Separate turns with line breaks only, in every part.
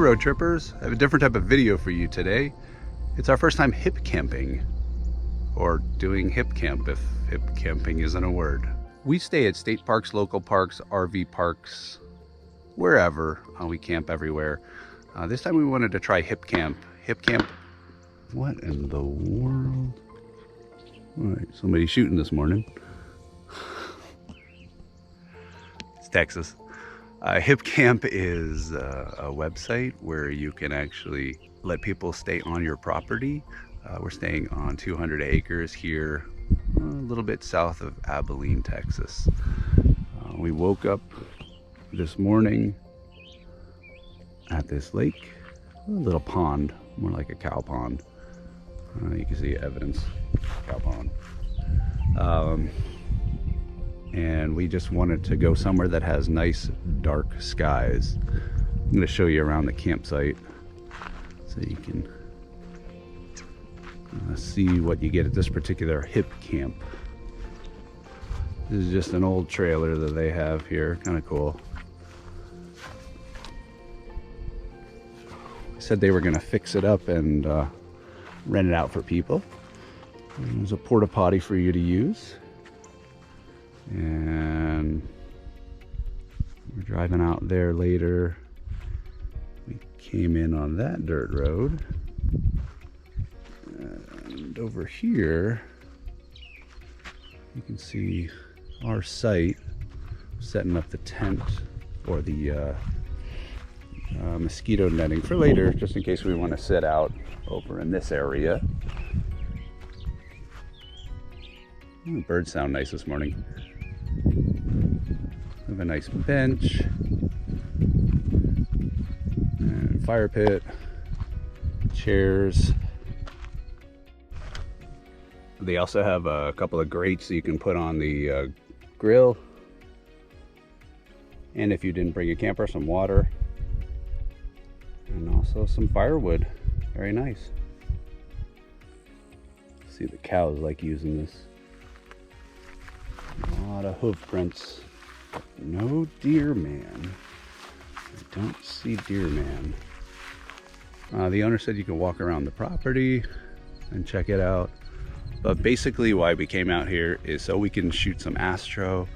road trippers. I have a different type of video for you today. It's our first time hip camping, or doing hip camp if hip camping isn't a word. We stay at state parks, local parks, RV parks, wherever. We camp everywhere. This time we wanted to try hip camp. Hip camp, what in the world? All right, somebody's shooting this morning. It's Texas. Hipcamp is a website where you can actually let people stay on your property. We're staying on 200 acres here, a little bit south of Abilene, Texas. We woke up this morning at this lake, a little pond, more like a cow pond. You can see evidence, cow pond. And we just wanted to go somewhere that has nice dark skies. I'm going to show you around the campsite so you can see what you get at this particular hip camp. This is just an old trailer that they have here, kind of cool. They said they were going to fix it up and rent it out for people. And there's a porta potty for you to use. And we're driving out there later. We came in on that dirt road. And over here, you can see our site, setting up the tent or the mosquito netting for later, just in case we want to sit out over in this area. The birds sound nice this morning. We have a nice bench and fire pit, chairs. They also have a couple of grates that you can put on the grill, and if you didn't bring a camper, some water, and also some firewood. Very nice. See, the cows like using this. A lot of hoof prints. No deer man. I don't see deer man. The owner said you can walk around the property and check it out. But basically why we came out here is so we can shoot some astro,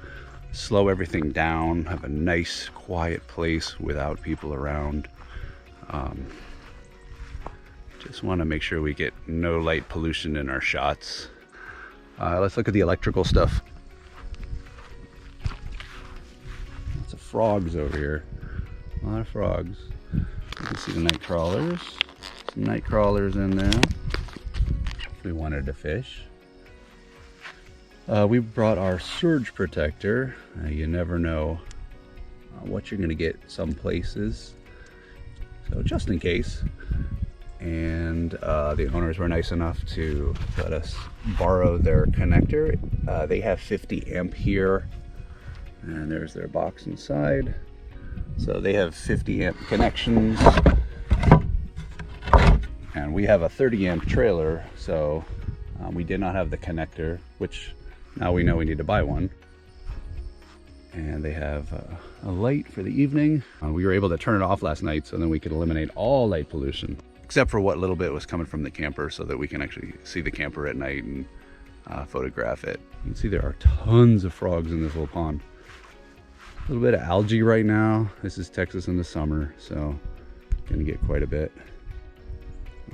slow everything down, have a nice quiet place without people around. Just want to make sure we get no light pollution in our shots. Let's look at the electrical stuff. Lots of frogs over here. A lot of frogs. You can see the night crawlers. Some night crawlers in there if we wanted to fish. We brought our surge protector. You never know what you're going to get some places. So just in case. And the owners were nice enough to let us borrow their connector. They have 50 amp here, and there's their box inside. So they have 50 amp connections, and we have a 30 amp trailer, so we did not have the connector, which now we know we need to buy one. And they have a light for the evening. We were able to turn it off last night so then we could eliminate all light pollution, except for what little bit was coming from the camper, so that we can actually see the camper at night and photograph it. You can see there are tons of frogs in this little pond. A little bit of algae right now. This is Texas in the summer, so gonna get quite a bit.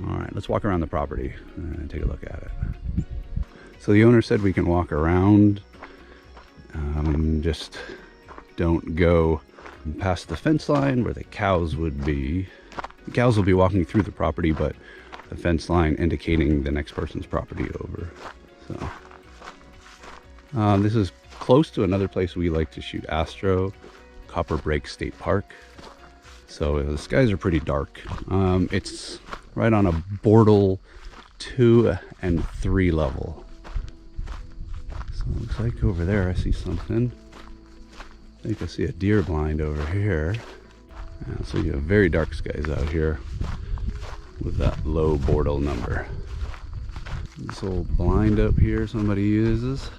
All right, let's walk around the property and take a look at it. So the owner said we can walk around, just don't go past the fence line where the cows would be. The cows will be walking through the property, but the fence line indicating the next person's property over. So this is close to another place we like to shoot astro, Copper Break State Park. So the skies are pretty dark. It's right on a Bortle 2 and 3 level. So it looks like over there I see something. I think I see a deer blind over here. Yeah, so you have very dark skies out here with that low Bortle number. This old blind up here somebody uses.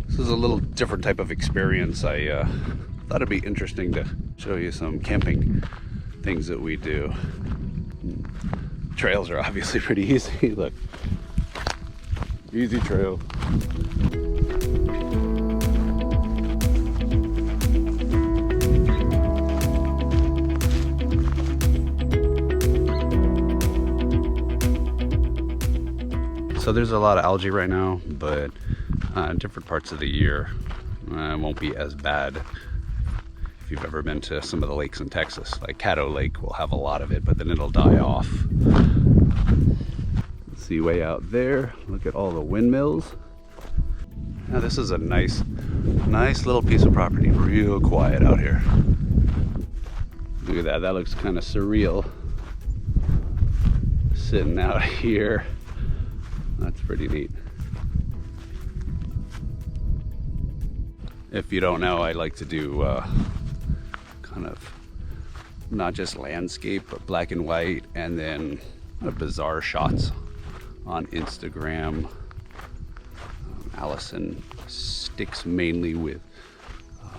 This is a little different type of experience. I thought it'd be interesting to show you some camping things that we do. Trails are obviously pretty easy. Look, easy trail. So there's a lot of algae right now, but in different parts of the year it won't be as bad. If you've ever been to some of the lakes in Texas, like Caddo Lake will have a lot of it, but then it'll die off. See way out there, look at all the windmills. Now this is a nice little piece of property, real quiet out here. Look at that, that looks kind of surreal. Sitting out here, that's pretty neat. If you don't know, I like to do kind of not just landscape, but black and white, and then bizarre shots on Instagram. Allison sticks mainly with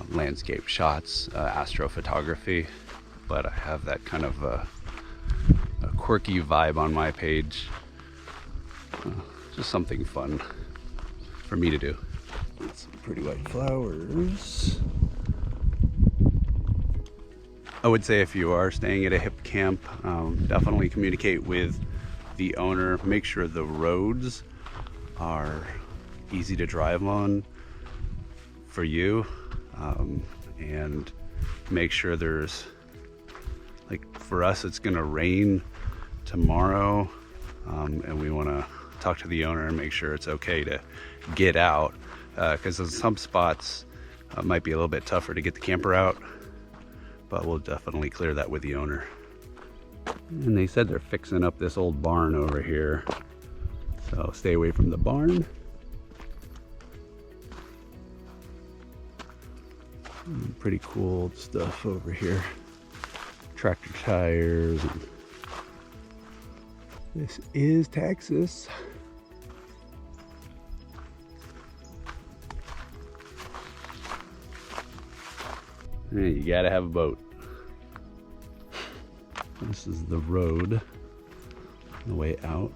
landscape shots, astrophotography, but I have that kind of a quirky vibe on my page. Just something fun for me to do. Some pretty white flowers. I would say if you are staying at a Hipcamp, definitely communicate with the owner. Make sure the roads are easy to drive on for you, and make sure there's, like for us, it's gonna rain tomorrow, and we want to talk to the owner and make sure it's okay to get out, because in some spots it might be a little bit tougher to get the camper out, but we'll definitely clear that with the owner. And they said they're fixing up this old barn over here, so stay away from the barn. Pretty cool old stuff over here. Tractor tires. And this is Texas. You gotta have a boat. This is the road, the way out.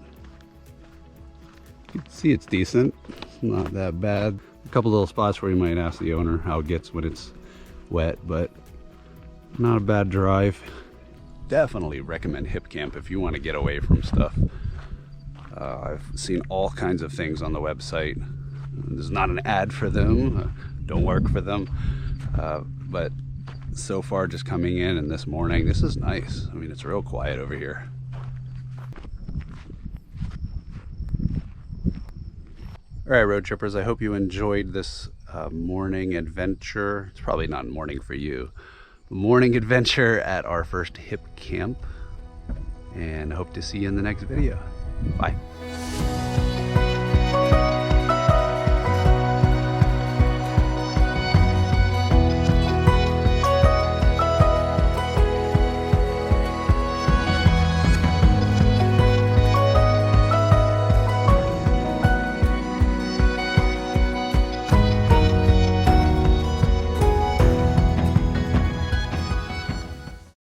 You can see it's decent. It's not that bad. A couple little spots where you might ask the owner how it gets when it's wet, but not a bad drive. Definitely recommend Hipcamp if you want to get away from stuff. I've seen all kinds of things on the website. This is not an ad for them. Don't work for them. But so far, just coming in and this morning, this is nice. I mean, it's real quiet over here. All right, road trippers, I hope you enjoyed this morning adventure. It's probably not morning for you. Morning adventure at our first Hipcamp, and hope to see you in the next video. Bye.